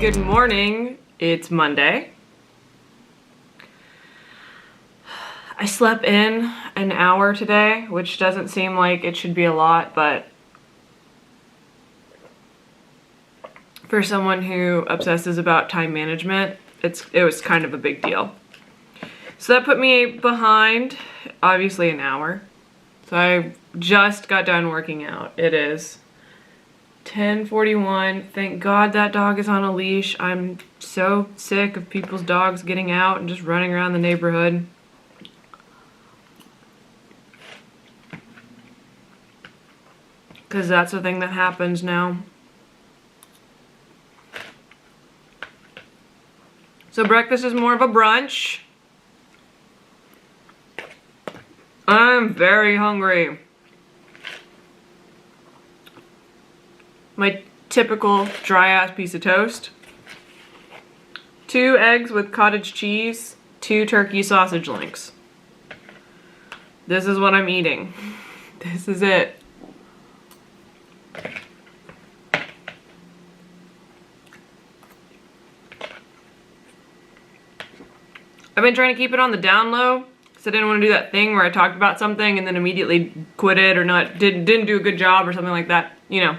Good morning. It's Monday. I slept in an hour today, which doesn't seem like it should be a lot, but for someone who obsesses about time management, it was kind of a big deal. So that put me behind, obviously, an hour. So I just got done working out. It is 10:41. Thank God that dog is on a leash. I'm so sick of people's dogs getting out and just running around the neighborhood. Because that's the thing that happens now. So breakfast is more of a brunch. I'm very hungry. My typical dry-ass piece of toast. 2 eggs with cottage cheese, 2 turkey sausage links. This is what I'm eating. This is it. I've been trying to keep it on the down low because I didn't want to do that thing where I talked about something and then immediately quit it or didn't do a good job or something like that, you know.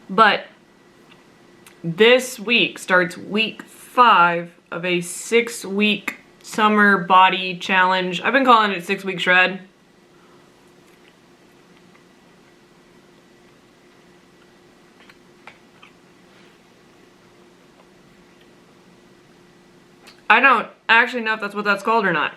But this week starts week 5 of a 6-week summer body challenge. I've been calling it 6-week shred. I don't actually know if that's what that's called or not.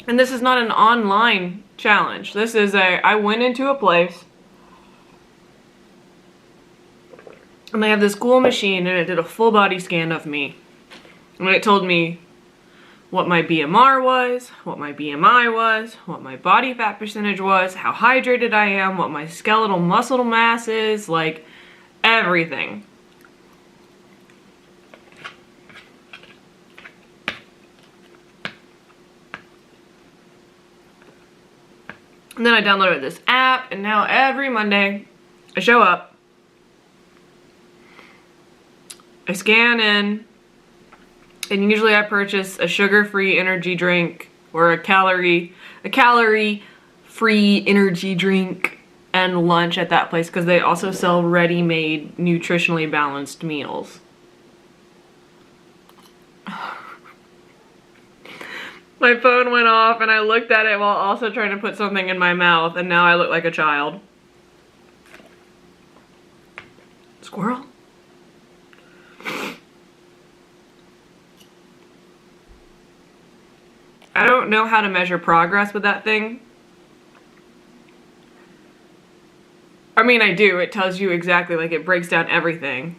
And this is not an online challenge. This is I went into a place and they have this cool machine and it did a full body scan of me. And it told me what my BMR was, what my BMI was, what my body fat percentage was, how hydrated I am, what my skeletal muscle mass is, like everything. And then I downloaded this app, and now every Monday I show up, I scan in, and usually I purchase a sugar-free energy drink or a calorie-free energy drink and lunch at that place because they also sell ready-made, nutritionally balanced meals. My phone went off and I looked at it while also trying to put something in my mouth, and now I look like a child. Squirrel? I don't know how to measure progress with that thing. I mean, I do. It tells you exactly, like, it breaks down everything.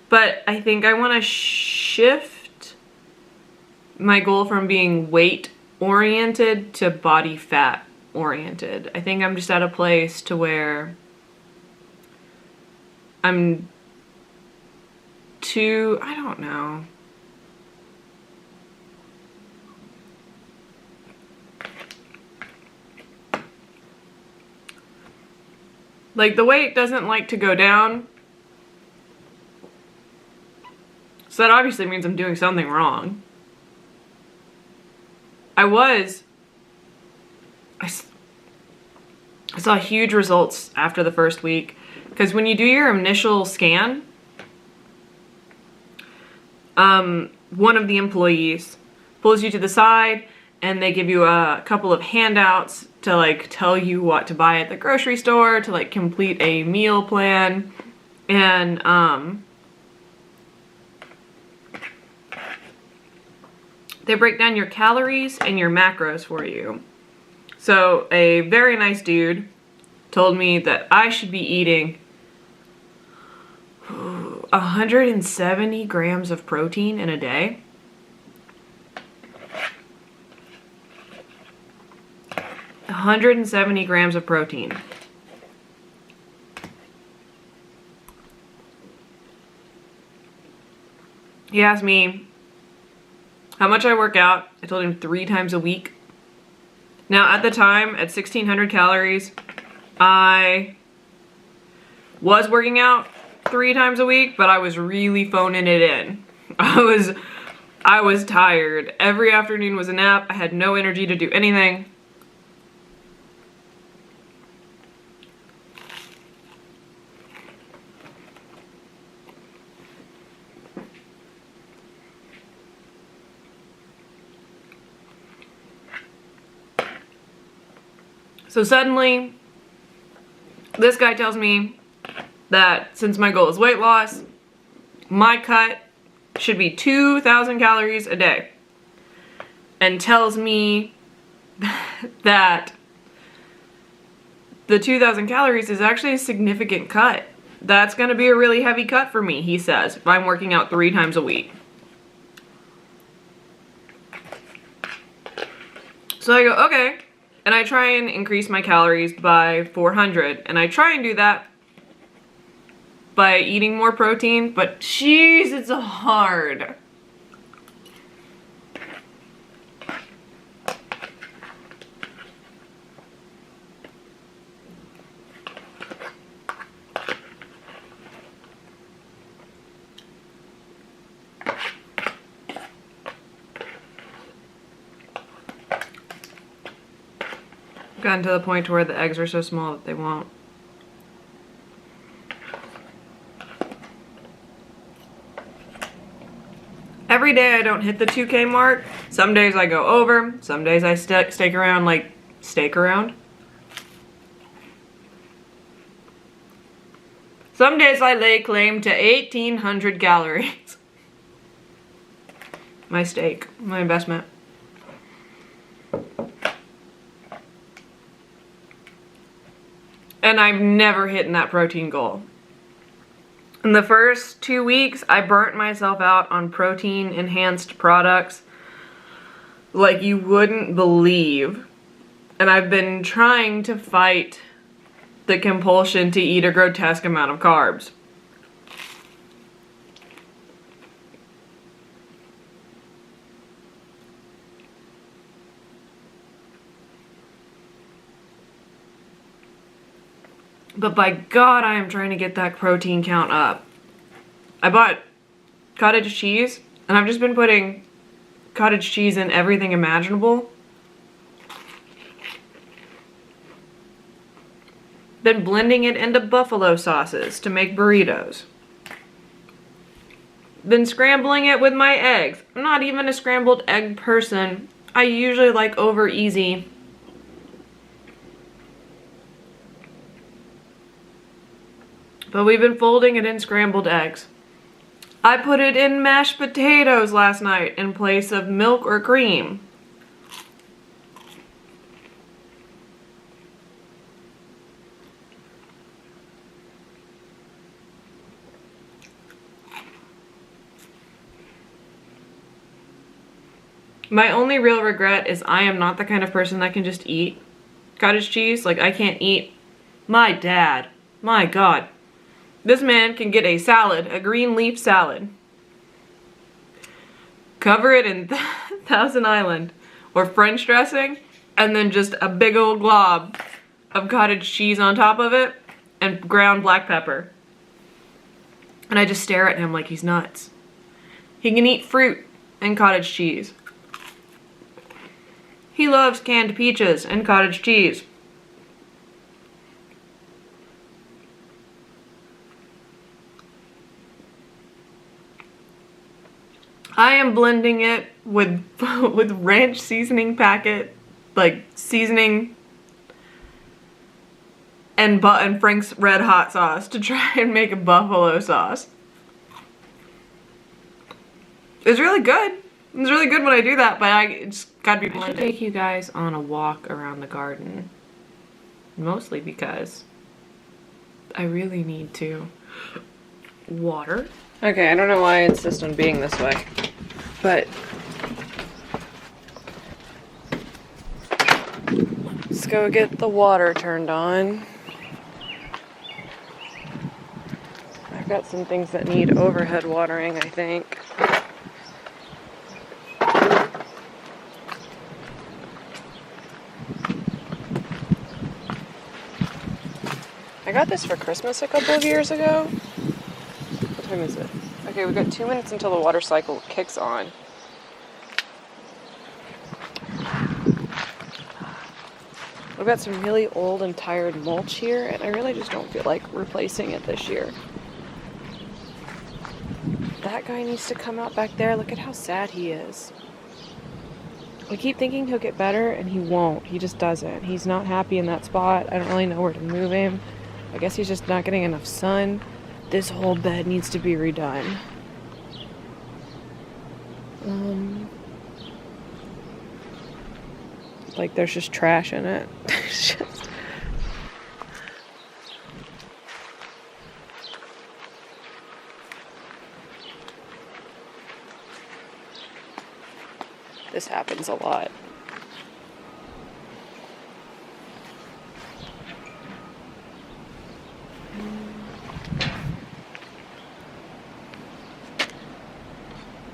But I think I want to shift my goal from being weight-oriented to body fat-oriented. I think I'm just at a place to where I'm too, I don't know. Like, the weight doesn't like to go down. So that obviously means I'm doing something wrong. I saw huge results after the first week, because when you do your initial scan, one of the employees pulls you to the side and they give you a couple of handouts to like tell you what to buy at the grocery store to like complete a meal plan, and they break down your calories and your macros for you. So a very nice dude told me that I should be eating 170 grams of protein in a day. 170 grams of protein. He asked me how much I work out. I told him 3 times a week. Now at the time, at 1600 calories, I was working out 3 times a week, but I was really phoning it in. I was tired. Every afternoon was a nap. I had no energy to do anything. So suddenly, this guy tells me that since my goal is weight loss, my cut should be 2,000 calories a day. And tells me that the 2,000 calories is actually a significant cut. That's gonna be a really heavy cut for me, he says, if I'm working out 3 times a week. So I go, okay. And I try and increase my calories by 400. And I try and do that by eating more protein, but jeez, it's hard. Gotten to the point to where the eggs are so small that they won't. Every day I don't hit the 2K mark. Some days I go over. Some days I stake around like stake around. Some days I lay claim to 1,800 calories. My stake, my investment. And I've never hit that protein goal. In the first 2 weeks, I burnt myself out on protein enhanced products like you wouldn't believe. And I've been trying to fight the compulsion to eat a grotesque amount of carbs. But by God, I am trying to get that protein count up. I bought cottage cheese, and I've just been putting cottage cheese in everything imaginable. Been blending it into buffalo sauces to make burritos. Been scrambling it with my eggs. I'm not even a scrambled egg person. I usually like over easy. But we've been folding it in scrambled eggs. I put it in mashed potatoes last night in place of milk or cream. My only real regret is I am not the kind of person that can just eat cottage cheese. Like, I can't eat. My dad, my God. This man can get a salad, a green leaf salad, cover it in Thousand Island or French dressing, and then just a big old glob of cottage cheese on top of it and ground black pepper. And I just stare at him like he's nuts. He can eat fruit and cottage cheese. He loves canned peaches and cottage cheese. I am blending it with ranch seasoning packet, like seasoning and Frank's Red Hot sauce to try and make a buffalo sauce. It's really good. It's really good when I do that, but it's gotta be blended. I should take you guys on a walk around the garden. Mostly because I really need to water. Okay, I don't know why I insist on being this way, but it's go get the water turned on. I've got some things that need overhead watering, I think. I got this for Christmas a couple of years ago. What time is it? Okay, we've got 2 minutes until the water cycle kicks on. We've got some really old and tired mulch here, and I really just don't feel like replacing it this year. That guy needs to come out back there. Look at how sad he is. I keep thinking he'll get better, and he won't. He just doesn't. He's not happy in that spot. I don't really know where to move him. I guess he's just not getting enough sun. This whole bed needs to be redone. Like there's just trash in it. It's just... This happens a lot.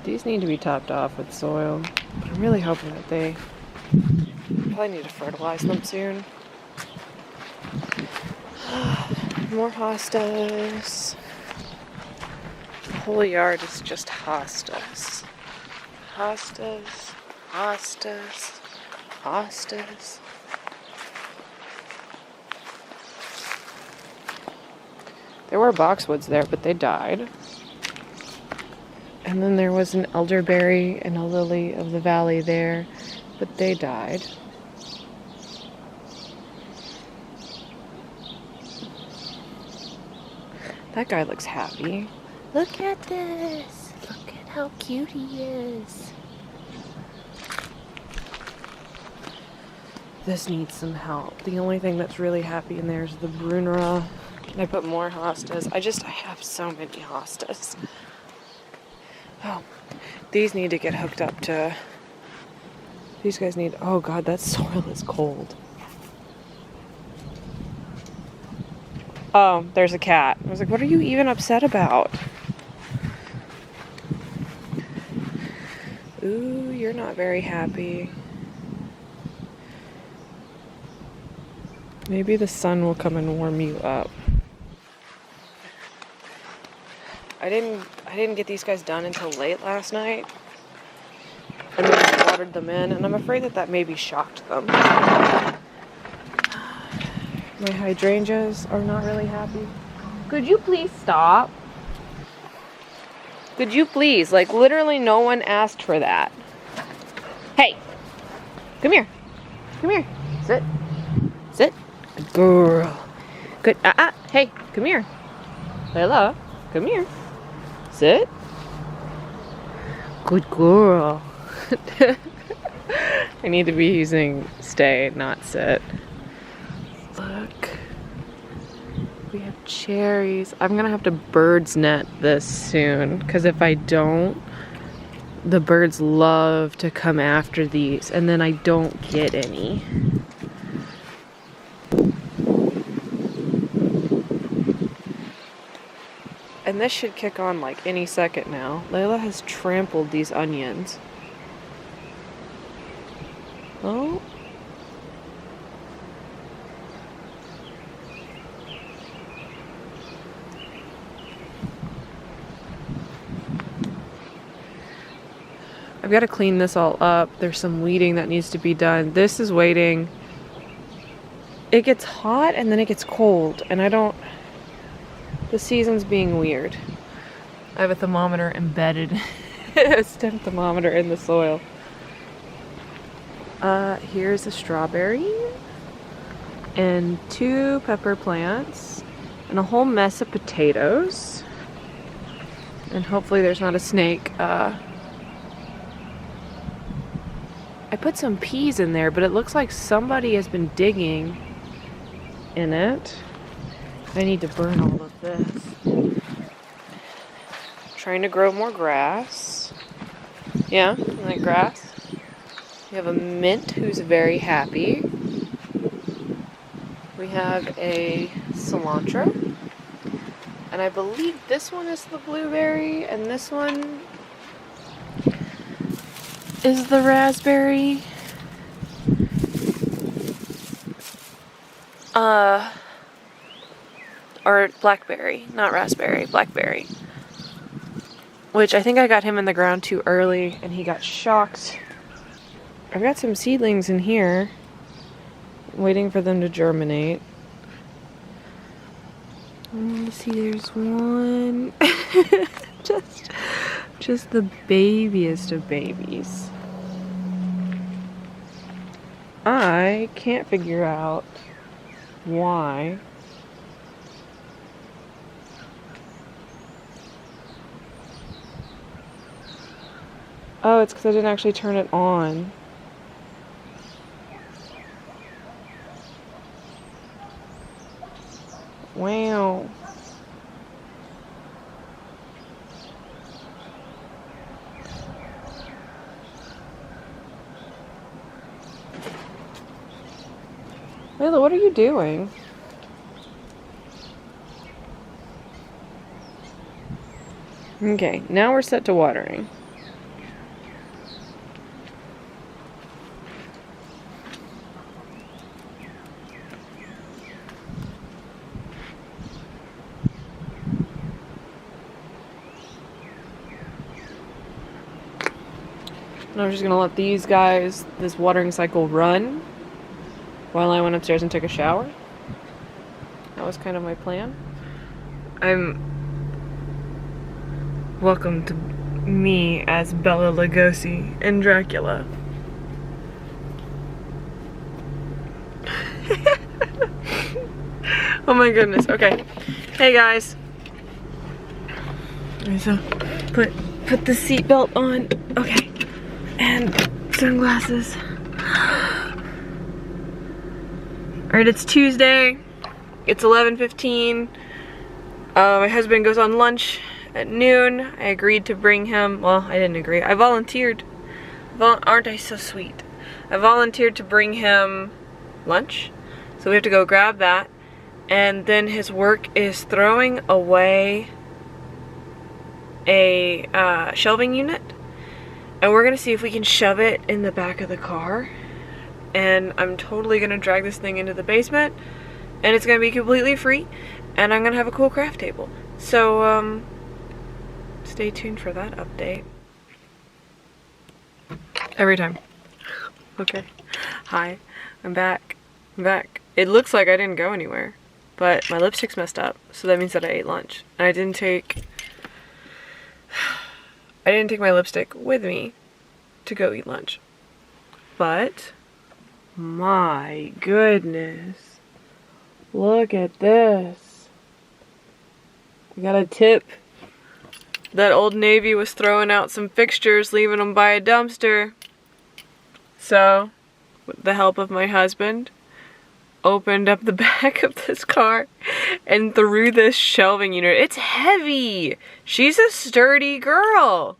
These need to be topped off with soil, but I'm really hoping that they probably need to fertilize them soon. More hostas. The whole yard is just hostas. Hostas, hostas, hostas. There were boxwoods there, but they died. And then there was an elderberry and a lily of the valley there, but they died. That guy looks happy. Look at this. Look at how cute he is. This needs some help. The only thing that's really happy in there is the Brunera. I put more hostas. I have so many hostas. Oh, these need to get hooked up to... These guys need... Oh God, that soil is cold. Oh, there's a cat. I was like, what are you even upset about? Ooh, you're not very happy. Maybe the sun will come and warm you up. I didn't get these guys done until late last night. And then I watered them in, and I'm afraid that maybe shocked them. My hydrangeas are not really happy. Could you please stop? Could you please? Like, literally no one asked for that. Hey! Come here. Come here. Sit. Sit. Good girl. Good. Hey, come here. Layla, come here. Sit. Good girl. I need to be using stay, not sit. Look. We have cherries. I'm gonna have to bird's net this soon, because if I don't, the birds love to come after these, and then I don't get any. And this should kick on like any second now. Layla has trampled these onions. Oh. I've got to clean this all up. There's some weeding that needs to be done. This is waiting. It gets hot and then it gets cold, and the season's being weird. I have a thermometer embedded, a stem thermometer in the soil. Here's a strawberry and 2 pepper plants and a whole mess of potatoes. And hopefully there's not a snake. I put some peas in there, but it looks like somebody has been digging in it. I need to burn all of this. Trying to grow more grass. Yeah, you like grass? You have a mint who's very happy. We have a cilantro. And I believe this one is the blueberry, and this one is the raspberry. Or blackberry, not raspberry, blackberry. Which I think I got him in the ground too early and he got shocked. I've got some seedlings in here, waiting for them to germinate. Let me see, there's one. just the babiest of babies. I can't figure out why. Oh, it's because I didn't actually turn it on. Wow. Layla, what are you doing? Okay, now we're set to watering. And I'm just gonna let these guys, this watering cycle run while I went upstairs and took a shower. That was kind of my plan. Welcome to me as Bela Lugosi and Dracula. Oh my goodness, okay. Hey guys. So, put the seatbelt on. Okay. And sunglasses. Alright, it's Tuesday. It's 11:15. My husband goes on lunch at noon. I agreed to bring him, well, I didn't agree. I volunteered. Aren't I so sweet? I volunteered to bring him lunch. So we have to go grab that. And then his work is throwing away a shelving unit. And we're gonna see if we can shove it in the back of the car. And I'm totally gonna drag this thing into the basement. And it's gonna be completely free. And I'm gonna have a cool craft table. So, stay tuned for that update. Every time. Okay. Hi. I'm back. I'm back. It looks like I didn't go anywhere. But my lipstick's messed up. So that means that I ate lunch. And I didn't take my lipstick with me to go eat lunch. But, my goodness. Look at this. I got a tip that Old Navy was throwing out some fixtures, leaving them by a dumpster. So, with the help of my husband, opened up the back of this car and threw this shelving unit. It's heavy. She's a sturdy girl.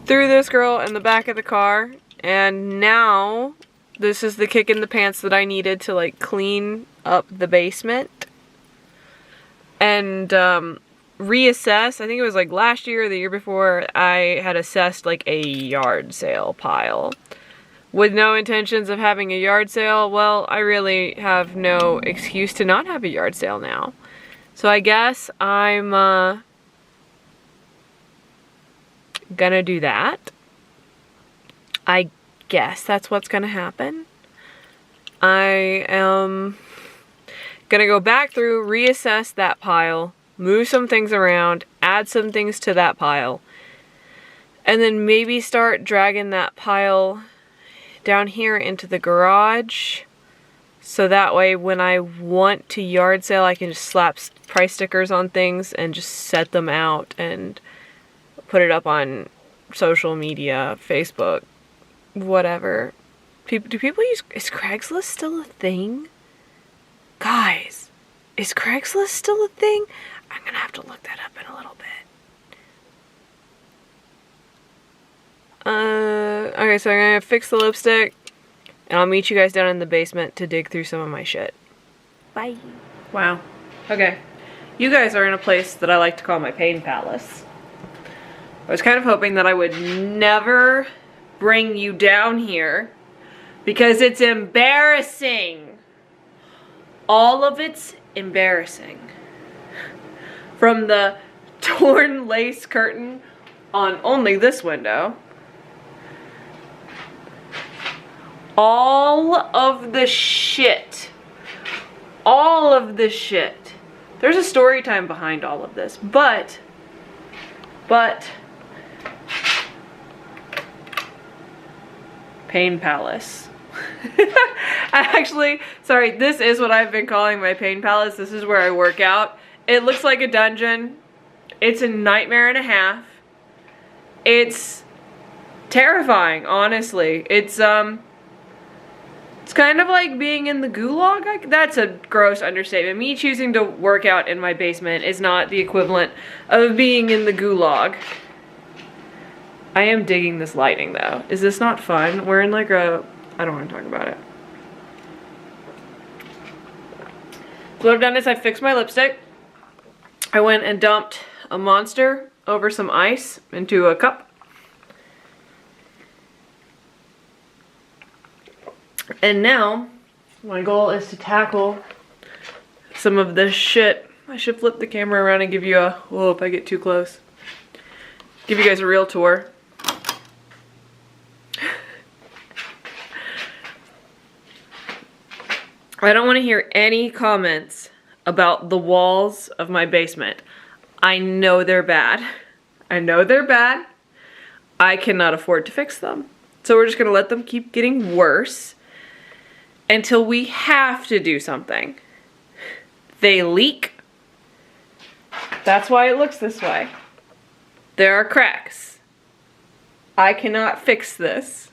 Threw this girl in the back of the car, and now this is the kick in the pants that I needed to like clean up the basement and reassess. I think it was like last year or the year before I had assessed like a yard sale pile. With no intentions of having a yard sale, well, I really have no excuse to not have a yard sale now. So I guess I'm gonna do that. I guess that's what's gonna happen. I am gonna go back through, reassess that pile, move some things around, add some things to that pile, and then maybe start dragging that pile down here into the garage, so that way when I want to yard sale I can just slap price stickers on things and just set them out and put it up on social media, Facebook, whatever. Do people use, is Craigslist still a thing? Guys, is Craigslist still a thing? I'm gonna have to look that up in a little bit. Okay, so I'm gonna fix the lipstick, And I'll meet you guys down in the basement to dig through some of my shit. Bye. Wow. Okay. You guys are in a place that I like to call my pain palace. I was kind of hoping that I would never bring you down here because it's embarrassing. All of it's embarrassing. From the torn lace curtain on only this window, all of the shit. All of the shit. There's a story time behind all of this, but pain palace. Actually, sorry, this is what I've been calling my pain palace. This is where I work out. It looks like a dungeon. It's a nightmare and a half. It's terrifying, honestly. It's kind of like being in the gulag. That's a gross understatement. Me choosing to work out in my basement is not the equivalent of being in the gulag. I am digging this lighting though. Is this not fun? We're in like a, I don't want to talk about it. So what I've done is I fixed my lipstick. I went and dumped a Monster over some ice into a cup. And now, my goal is to tackle some of this shit. I should flip the camera around and give you a, whoa, if I get too close. Give you guys a real tour. I don't want to hear any comments about the walls of my basement. I know they're bad. I know they're bad. I cannot afford to fix them. So we're just going to let them keep getting worse until we have to do something. They leak. That's why it looks this way. There are cracks. I cannot fix this.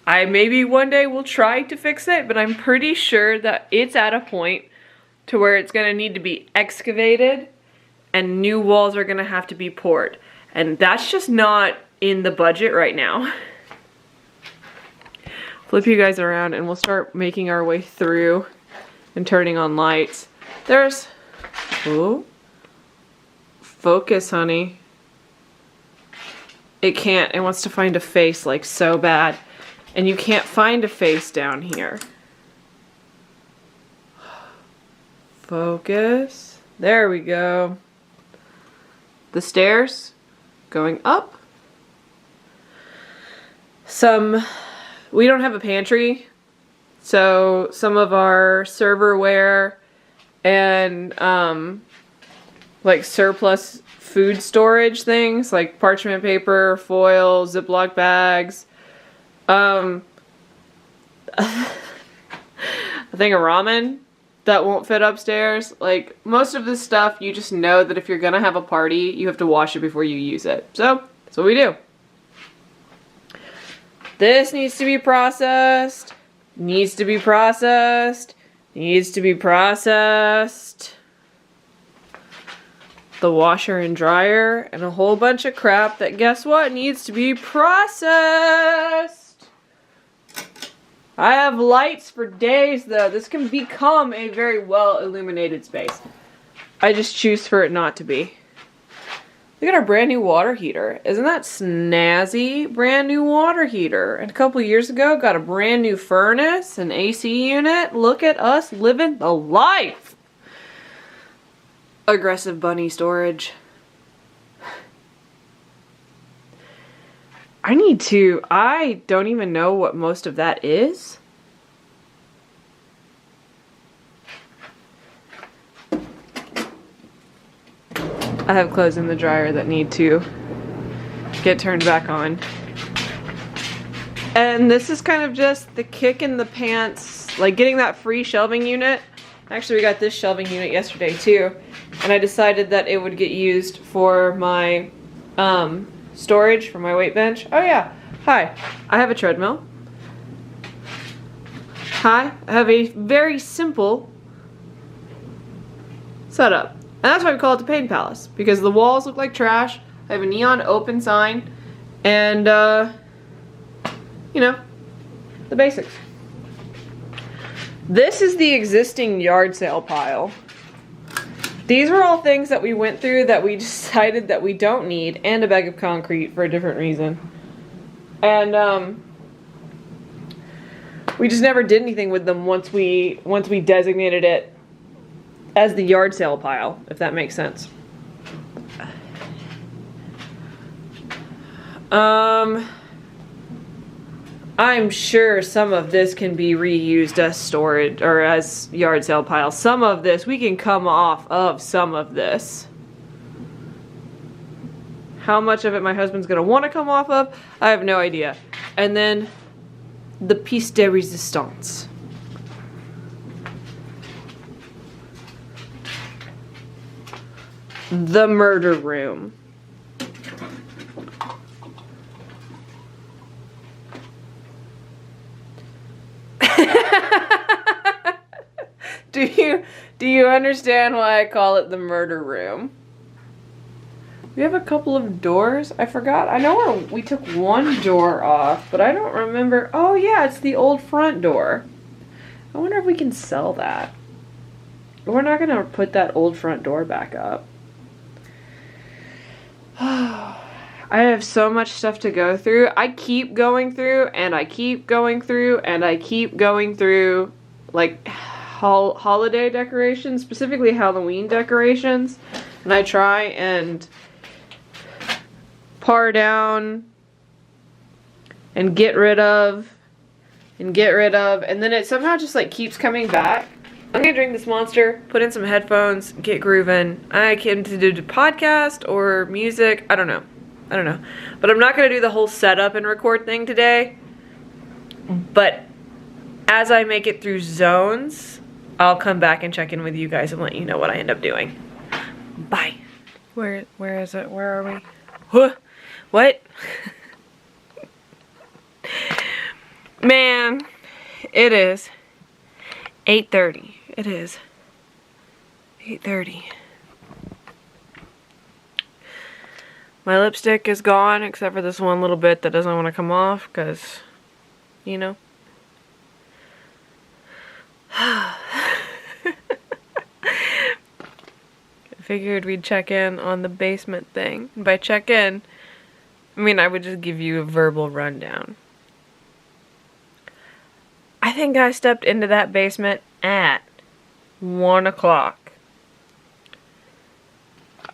I maybe one day will try to fix it, but I'm pretty sure that it's at a point to where it's gonna need to be excavated and new walls are gonna have to be poured. And that's just not in the budget right now. Flip you guys around and we'll start making our way through and turning on lights. There's, ooh, focus, honey. It can't, it wants to find a face like so bad. And you can't find a face down here. Focus. There we go. The stairs going up. We don't have a pantry, so some of our serverware and like surplus food storage things like parchment paper, foil, Ziploc bags, a thing of ramen that won't fit upstairs. Like most of this stuff, you just know that if you're gonna have a party, you have to wash it before you use it. So that's what we do. This needs to be processed, needs to be processed, needs to be processed. The washer and dryer and a whole bunch of crap that, guess what, needs to be processed. I have lights for days though. This can become a very well illuminated space. I just choose for it not to be. Look at our brand new water heater. Isn't that snazzy? Brand new water heater. And a couple years ago, got a brand new furnace, an AC unit. Look at us living the life. Aggressive bunny storage. I don't even know what most of that is. I have clothes in the dryer that need to get turned back on. And this is kind of just the kick in the pants, like getting that free shelving unit. Actually, we got this shelving unit yesterday too. And I decided that it would get used for my storage for my weight bench. Oh yeah, hi, I have a treadmill. Hi, I have a very simple setup. And that's why we call it the Pain Palace, because the walls look like trash. I have a neon open sign, and you know, the basics. This is the existing yard sale pile. These were all things that we went through that we decided that we don't need, and a bag of concrete for a different reason. And we just never did anything with them once we designated it as the yard sale pile, if that makes sense. I'm sure some of this can be reused as storage or as yard sale piles. Some of this, we can come off of some of this. How much of it my husband's gonna want to come off of, I have no idea. And then the piece de resistance. The murder room. Do you understand why I call it the murder room? We have a couple of doors. I forgot. I know we took one door off, but I don't remember. Oh yeah, it's the old front door. I wonder if we can sell that. We're not gonna put that old front door back up. I have so much stuff to go through. I keep going through, and I keep going through, and I keep going through, like, holiday decorations, specifically Halloween decorations, and I try and par down and get rid of, and then it somehow just like keeps coming back. I'm gonna drink this Monster, put in some headphones, get grooving. I can do the podcast or music, I don't know, but I'm not gonna do the whole setup and record thing today. But as I make it through zones, I'll come back and check in with you guys and let you know what I end up doing. Bye. Where is it? Where are we? Huh? What? Man, it is 8:30. It is 8:30. My lipstick is gone except for this one little bit that doesn't want to come off because, you know. Figured we'd check in on the basement thing. And by check in, I mean I would just give you a verbal rundown. I think I stepped into that basement at 1 o'clock.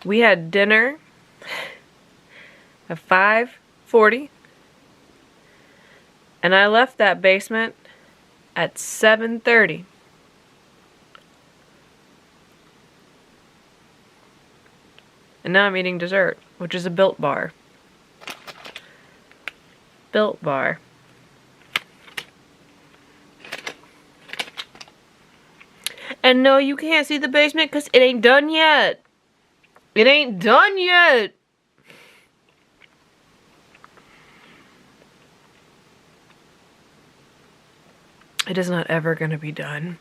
We had dinner at 5:40, and I left that basement at 7:30. And now I'm eating dessert, which is a Built Bar. Built Bar. And no, you can't see the basement because it ain't done yet. It ain't done yet. It is not ever gonna be done.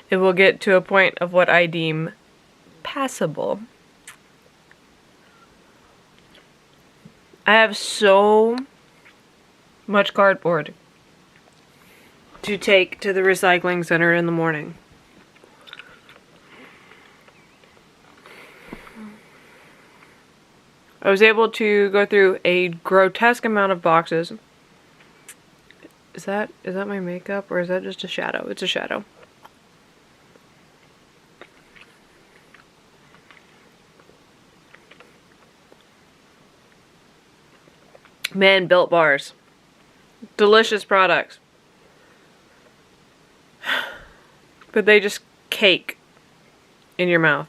It will get to a point of what I deem passable. I have so much cardboard to take to the recycling center in the morning. I was able to go through a grotesque amount of boxes. Is that my makeup or is that just a shadow? It's a shadow. Man, Built Bars. Delicious products. But they just cake in your mouth.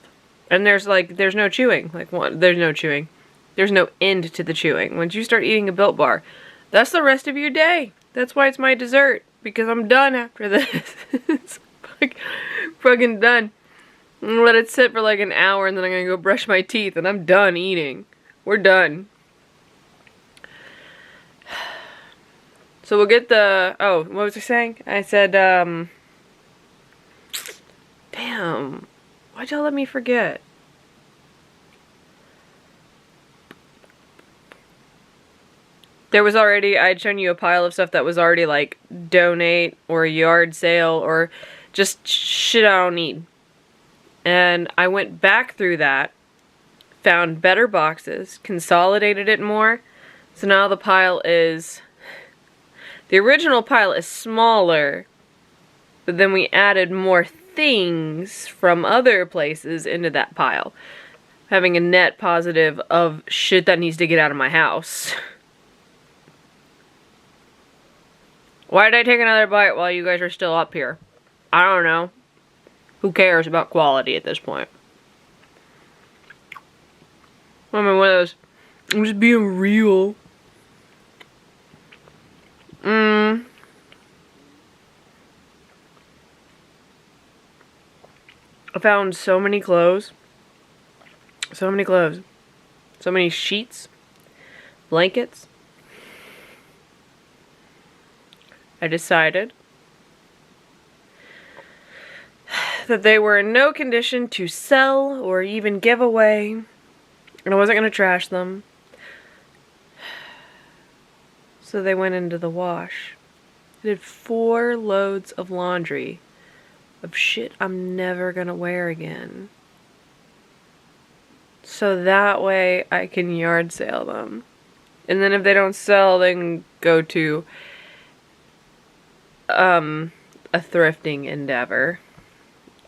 And there's no chewing. There's no chewing. There's no end to the chewing. Once you start eating a Built Bar, that's the rest of your day. That's why it's my dessert. Because I'm done after this. It's fucking done. I'm gonna let it sit for like an hour and then I'm gonna go brush my teeth and I'm done eating. We're done. So we'll get the, oh, what was I saying? I said, damn, why'd y'all let me forget? There was already, I'd shown you a pile of stuff that was already like donate or yard sale or just shit I don't need. And I went back through that, found better boxes, consolidated it more. So now the pile is, the original pile is smaller, but then we added more things from other places into that pile. Having a net positive of shit that needs to get out of my house. Why did I take another bite while you guys are still up here? I don't know. Who cares about quality at this point? I mean, one of those, I'm just being real. I found so many clothes. So many clothes. So many sheets. Blankets. I decided that they were in no condition to sell or even give away, and I wasn't going to trash them. So they went into the wash. I did 4 loads of laundry of shit I'm never going to wear again. So that way I can yard sale them. And then if they don't sell, they can go to a thrifting endeavor,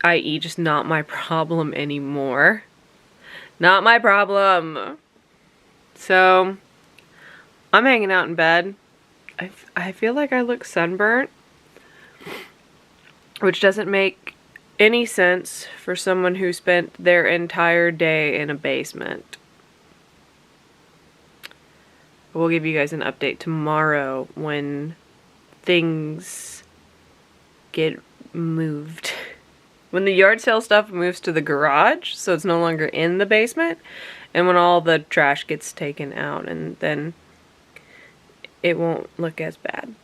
i.e. just not my problem anymore. Not my problem. So, I'm hanging out in bed. I feel like I look sunburnt, which doesn't make any sense for someone who spent their entire day in a basement. We'll give you guys an update tomorrow when things get moved. When the yard sale stuff moves to the garage, so it's no longer in the basement, and when all the trash gets taken out, and then it won't look as bad.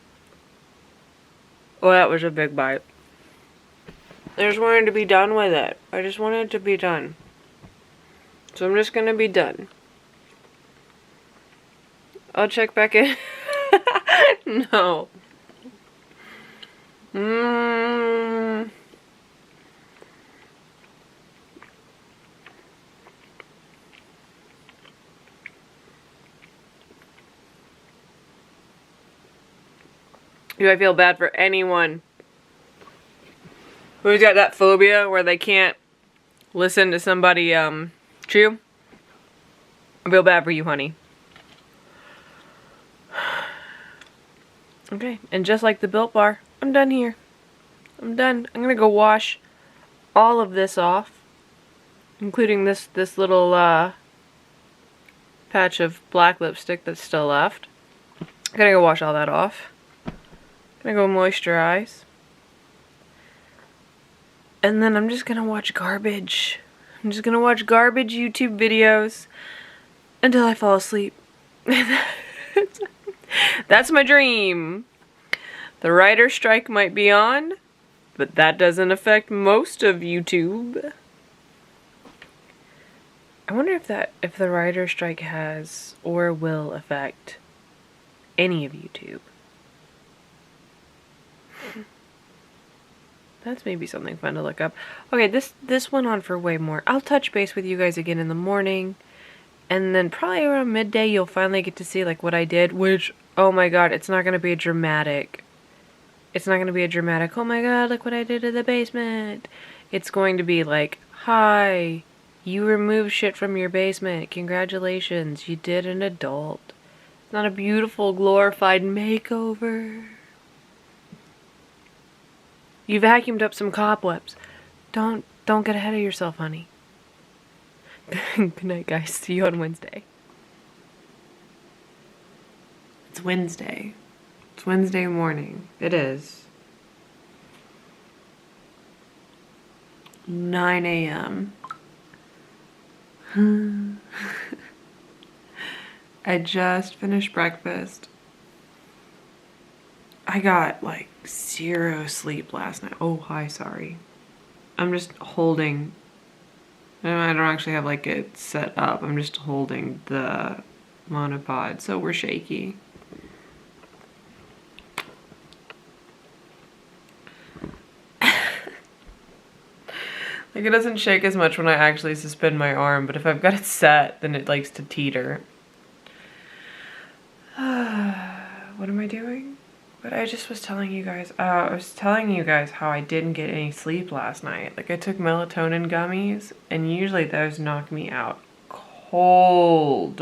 Well, that was a big bite. I just wanted to be done with it. I just wanted to be done. So I'm just gonna be done. I'll check back in. No. Do I feel bad for anyone who's got that phobia where they can't listen to somebody chew? I feel bad for you, honey. Okay, and just like the Built Bar, I'm done here. I'm done. I'm gonna go wash all of this off, including this little patch of black lipstick that's still left. I'm gonna go wash all that off. I'm gonna go moisturize. And then I'm just gonna watch garbage. I'm just gonna watch garbage YouTube videos until I fall asleep. That's my dream. The writer's strike might be on, but that doesn't affect most of YouTube. I wonder if the writer's strike has or will affect any of YouTube. That's maybe something fun to look up. Okay, this went on for way more. I'll touch base with you guys again in the morning. And then probably around midday you'll finally get to see like what I did, which, oh my god, it's not going to be a dramatic. It's not going to be a dramatic, oh my god, look what I did in the basement. It's going to be like, hi, you removed shit from your basement. Congratulations, you did an adult. It's not a beautiful, glorified makeover. You vacuumed up some cobwebs. Don't get ahead of yourself, honey. Good night, guys. See you on Wednesday. It's Wednesday. It's Wednesday morning. It is 9 a.m. I just finished breakfast. I got like 0 sleep last night. Oh, hi, sorry. I'm just holding. I don't actually have like it set up. I'm just holding the monopod, so we're shaky. Like, it doesn't shake as much when I actually suspend my arm, but if I've got it set, then it likes to teeter. What am I doing? But I just was telling you guys, I was telling you guys how I didn't get any sleep last night. Like, I took melatonin gummies, and usually those knock me out cold.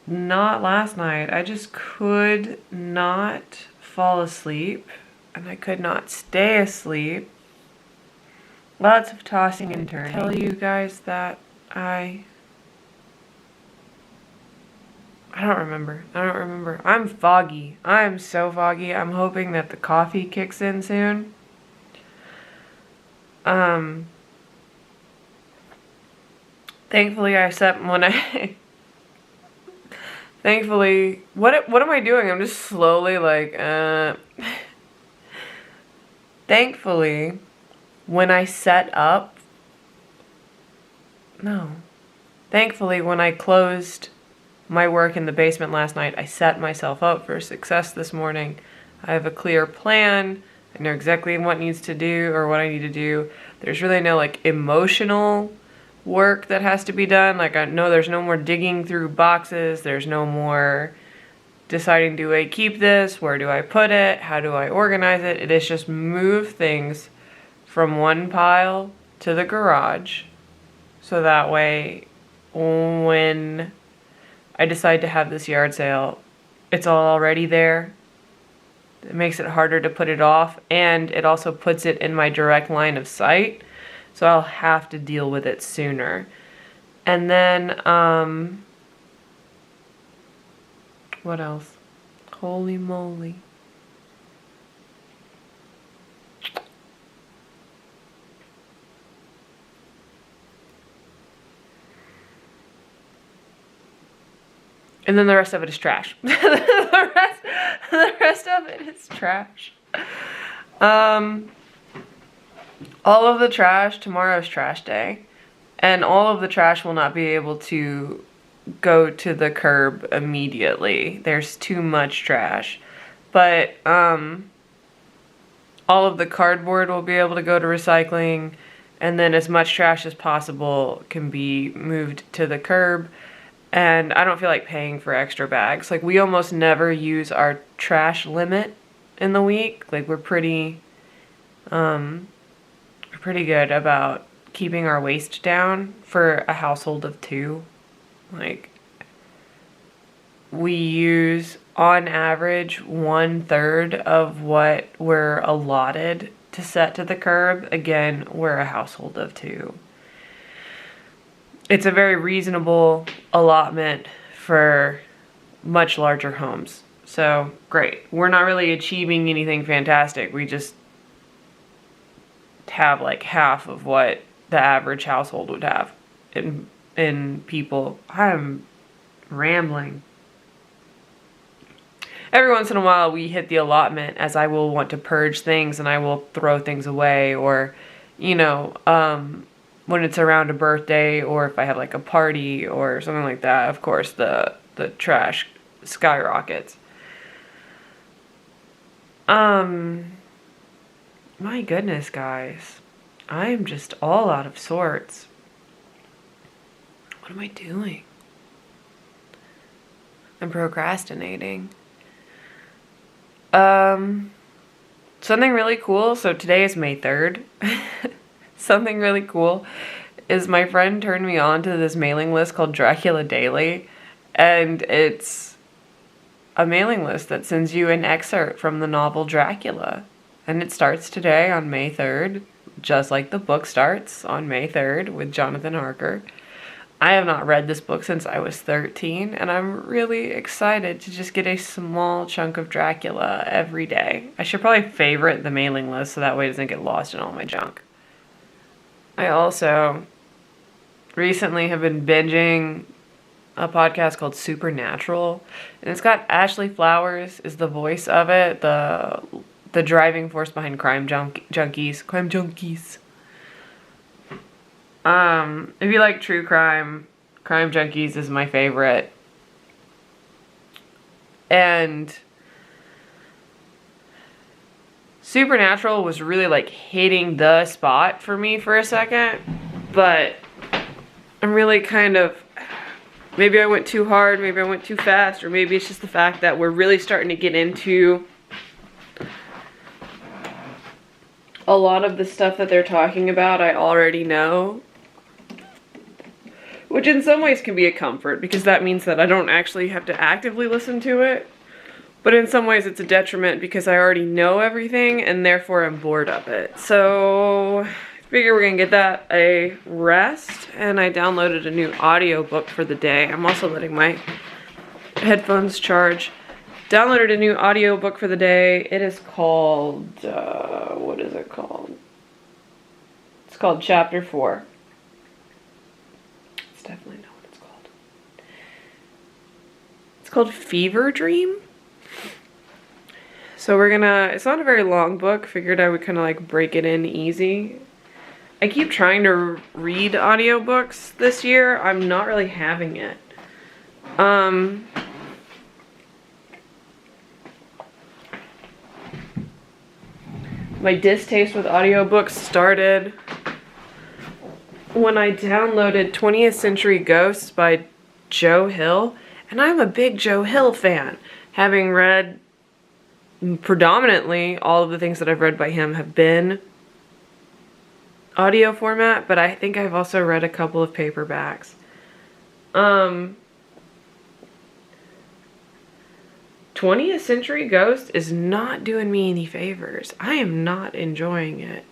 Not last night. I just could not fall asleep, and I could not stay asleep. Lots of tossing and turning. Tell you guys that I don't remember. I'm foggy. I'm so foggy. I'm hoping that the coffee kicks in soon. Thankfully I slept when I thankfully, what am I doing? I'm just slowly like, thankfully, when I closed my work in the basement last night, I set myself up for success this morning. I have a clear plan. I know exactly what needs to do or what I need to do. There's really no like emotional work that has to be done. Like, I know there's no more digging through boxes. There's no more deciding, do I keep this? Where do I put it? How do I organize it? It is just move things from one pile to the garage. So that way, when I decide to have this yard sale, it's all already there. It makes it harder to put it off, and it also puts it in my direct line of sight, so I'll have to deal with it sooner. And then, what else? Holy moly. And then the rest of it is trash. the rest of it is trash. All of the trash, tomorrow's trash day. And all of the trash will not be able to go to the curb immediately. There's too much trash. But all of the cardboard will be able to go to recycling. And then as much trash as possible can be moved to the curb. And I don't feel like paying for extra bags. Like, we almost never use our trash limit in the week. Like, we're pretty good about keeping our waste down for a household of 2. Like, we use, on average, 1/3 of what we're allotted to set to the curb. Again, we're a household of 2. It's a very reasonable allotment for much larger homes. So, great. We're not really achieving anything fantastic. We just have like half of what the average household would have in people. I'm rambling. Every once in a while we hit the allotment, as I will want to purge things and I will throw things away, or, you know, when it's around a birthday, or if I have like a party or something like that, of course the trash skyrockets. My goodness, guys. I am just all out of sorts. What am I doing? I'm procrastinating. Something really cool. So today is May 3rd. Something really cool is my friend turned me on to this mailing list called Dracula Daily, and it's a mailing list that sends you an excerpt from the novel Dracula, and it starts today on May 3rd, just like the book starts on May 3rd with Jonathan Harker. I have not read this book since I was 13, and I'm really excited to just get a small chunk of Dracula every day. I should probably favorite the mailing list so that way it doesn't get lost in all my junk. I also recently have been binging a podcast called Supernatural, and it's got Ashley Flowers is the voice of it, the driving force behind Crime Junkies. If you like true crime, Crime Junkies is my favorite. And Supernatural was really like hitting the spot for me for a second, but I'm really kind of, maybe I went too hard, maybe I went too fast, or maybe it's just the fact that we're really starting to get into a lot of the stuff that they're talking about I already know. Which in some ways can be a comfort, because that means that I don't actually have to actively listen to it. But in some ways it's a detriment because I already know everything and therefore I'm bored of it. So I figure we're gonna get that a rest, and I downloaded a new audiobook for the day. I'm also letting my headphones charge. Downloaded a new audiobook for the day. It is called, what is it called? It's called Chapter 4. It's definitely not what it's called. It's called Fever Dream. So we're gonna, it's not a very long book. Figured I would kind of like break it in easy. I keep trying to read audiobooks this year. I'm not really having it. My distaste with audiobooks started when I downloaded 20th Century Ghosts by Joe Hill. And I'm a big Joe Hill fan. Having read predominantly all of the things that I've read by him have been audio format, but I think I've also read a couple of paperbacks. 20th Century Ghost is not doing me any favors. I am not enjoying it.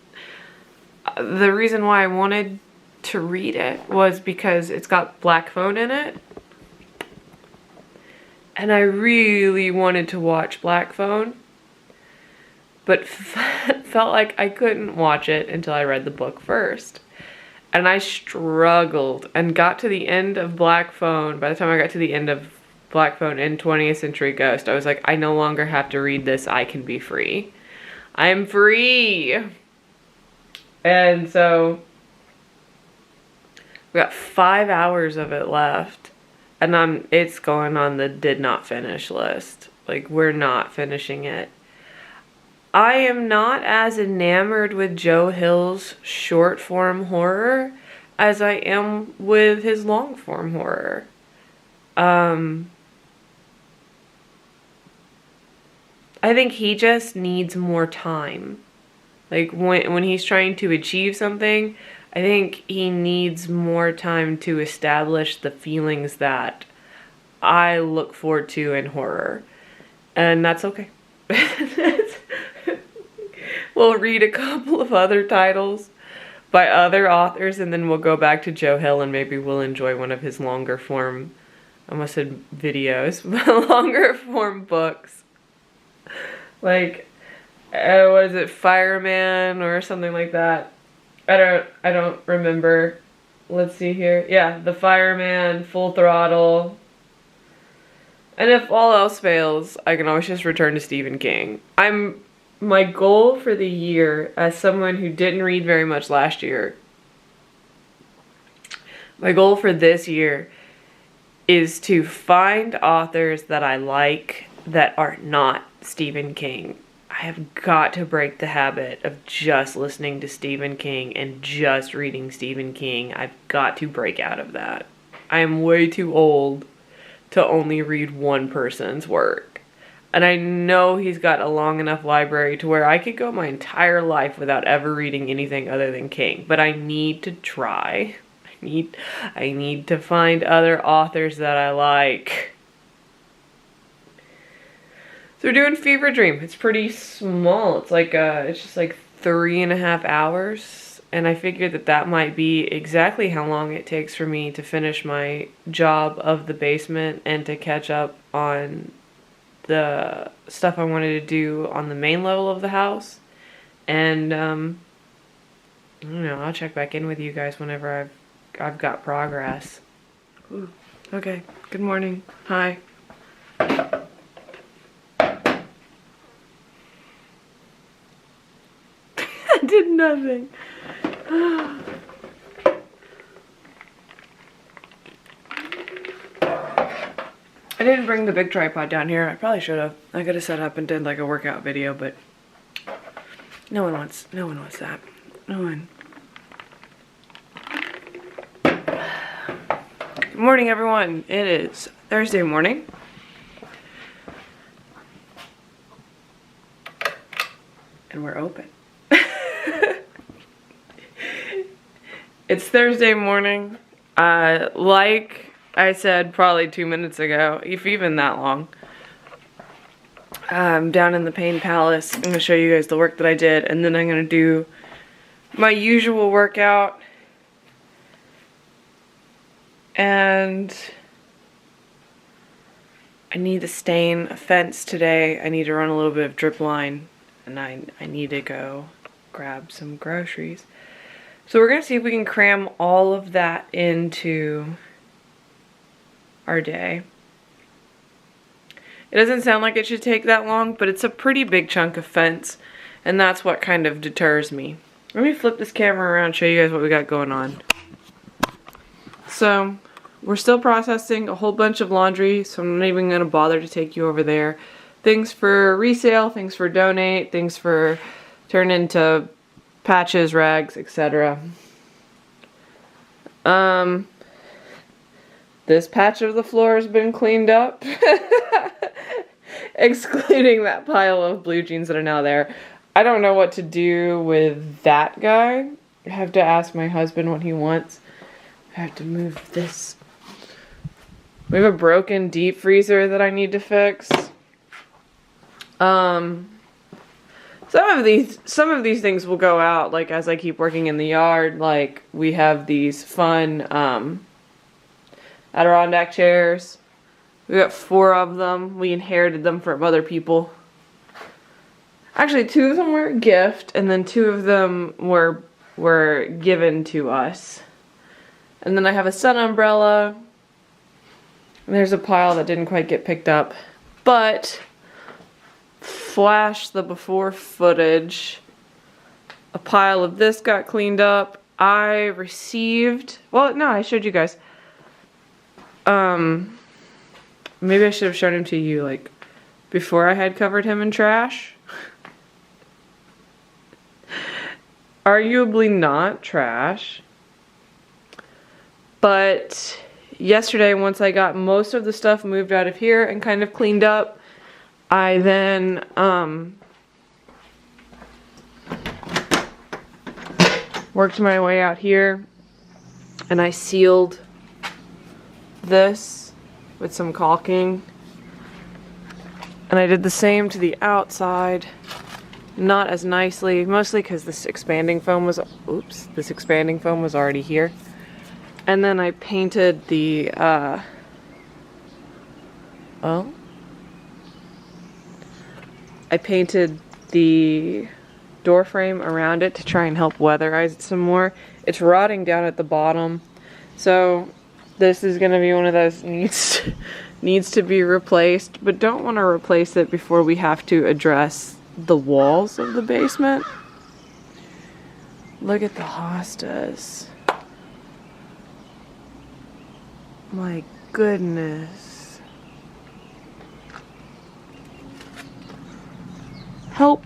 The reason why I wanted to read it was because it's got Black Phone in it. And I really wanted to watch Black Phone, but felt like I couldn't watch it until I read the book first. And I struggled and got to the end of Black Phone. By the time I got to the end of Black Phone and 20th Century Ghost, I was like, I no longer have to read this. I can be free. I'm free. And so we got 5 hours of it left, and it's going on the did not finish list. Like, we're not finishing it. I am not as enamored with Joe Hill's short form horror as I am with his long form horror. I think he just needs more time. Like, when he's trying to achieve something, I think he needs more time to establish the feelings that I look forward to in horror. And that's okay. We'll read a couple of other titles by other authors, and then we'll go back to Joe Hill, and maybe we'll enjoy one of his longer form, I almost said videos, but longer form books. Like, was it Fireman or something like that? I don't remember. Let's see here. Yeah, The Fireman, Full Throttle. And if all else fails, I can always just return to Stephen King. My goal for the year, as someone who didn't read very much last year, my goal for this year is to find authors that I like that are not Stephen King. I have got to break the habit of just listening to Stephen King and just reading Stephen King. I've got to break out of that. I am way too old to only read one person's work. And I know he's got a long enough library to where I could go my entire life without ever reading anything other than King. But I need to try. I need to find other authors that I like. So we're doing Fever Dream. It's pretty small. It's like it's just like 3.5 hours, and I figured that might be exactly how long it takes for me to finish my job of the basement and to catch up on the stuff I wanted to do on the main level of the house. And I don't know, I'll check back in with you guys whenever I've got progress. Ooh. Okay, good morning. Hi. I did nothing. I didn't bring the big tripod down here. I probably should have. I could have set up and did like a workout video, but No one wants that. No one. Good morning, everyone. It is Thursday morning. And we're open. It's Thursday morning. Like I said probably 2 minutes ago, if even that long. I'm down in the Pain Palace. I'm going to show you guys the work that I did, and then I'm going to do my usual workout. And I need to stain a fence today. I need to run a little bit of drip line, and I need to go grab some groceries. So we're going to see if we can cram all of that into our day. It doesn't sound like it should take that long, but it's a pretty big chunk of fence, and that's what kind of deters me. Let me flip this camera around and show you guys what we got going on. So, we're still processing a whole bunch of laundry, so I'm not even going to bother to take you over there. Things for resale, things for donate, things for turn into patches, rags, etc. This patch of the floor has been cleaned up. Excluding that pile of blue jeans that are now there. I don't know what to do with that guy. I have to ask my husband what he wants. I have to move this. We have a broken deep freezer that I need to fix. Some of these things will go out, like, as I keep working in the yard. Like, we have these fun Adirondack chairs. We got 4 of them. We inherited them from other people. Actually, 2 of them were a gift, and then 2 of them were given to us. And then I have a sun umbrella. And there's a pile that didn't quite get picked up. But, flash the before footage. A pile of this got cleaned up. I received... Well, no, I showed you guys. Maybe I should have shown him to you, like, before I had covered him in trash. Arguably not trash. But yesterday, once I got most of the stuff moved out of here and kind of cleaned up, I then, worked my way out here, and I sealed this with some caulking, and I did the same to the outside, not as nicely, mostly because this expanding foam was already here. And then I painted the I painted the door frame around it to try and help weatherize it some more. It's rotting down at the bottom, so this is going to be one of those needs to be replaced, but don't want to replace it before we have to address the walls of the basement. Look at the hostas. My goodness. Help.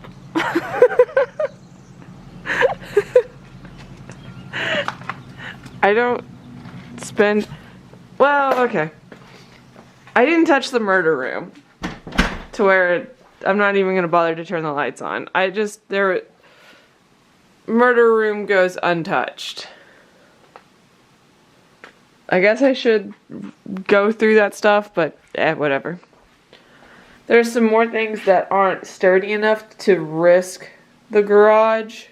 I don't spend... Well, okay. I didn't touch the murder room to where I'm not even going to bother to turn the lights on. Murder room goes untouched. I guess I should go through that stuff, but whatever. There's some more things that aren't sturdy enough to risk the garage,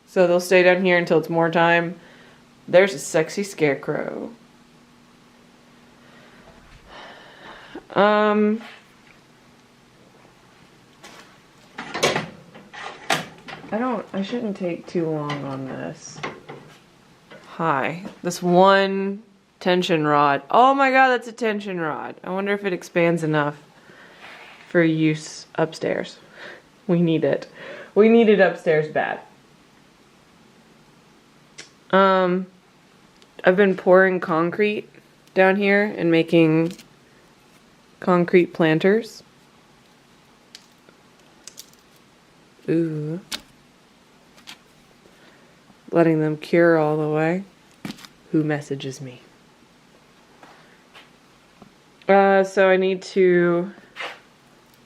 so they'll stay down here until it's more time. There's a sexy scarecrow. I shouldn't take too long on this. Hi. This one tension rod. Oh my god, that's a tension rod. I wonder if it expands enough for use upstairs. We need it. We need it upstairs bad. I've been pouring concrete down here and making concrete planters. Ooh. letting them cure all the way. Who messages me? So I need to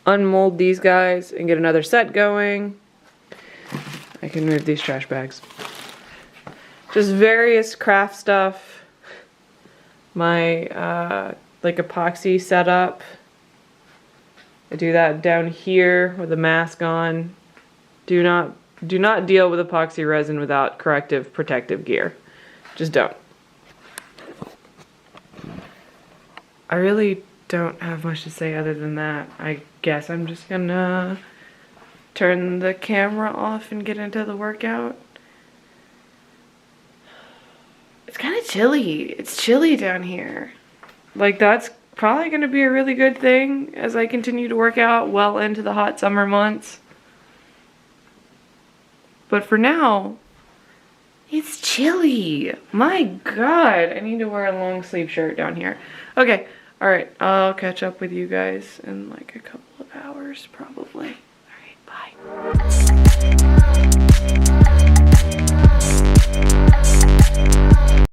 unmold these guys and get another set going. I can move these trash bags. Just various craft stuff. My like epoxy setup. I do that down here with a mask on. Do not deal with epoxy resin without corrective protective gear. Just don't. I really don't have much to say other than that. I guess I'm just gonna turn the camera off and get into the workout. It's kind of chilly. It's chilly down here. Like, that's probably gonna be a really good thing as I continue to work out well into the hot summer months. But for now, it's chilly. My God, I need to wear a long sleeve shirt down here. Okay, all right, I'll catch up with you guys in like a couple of hours probably.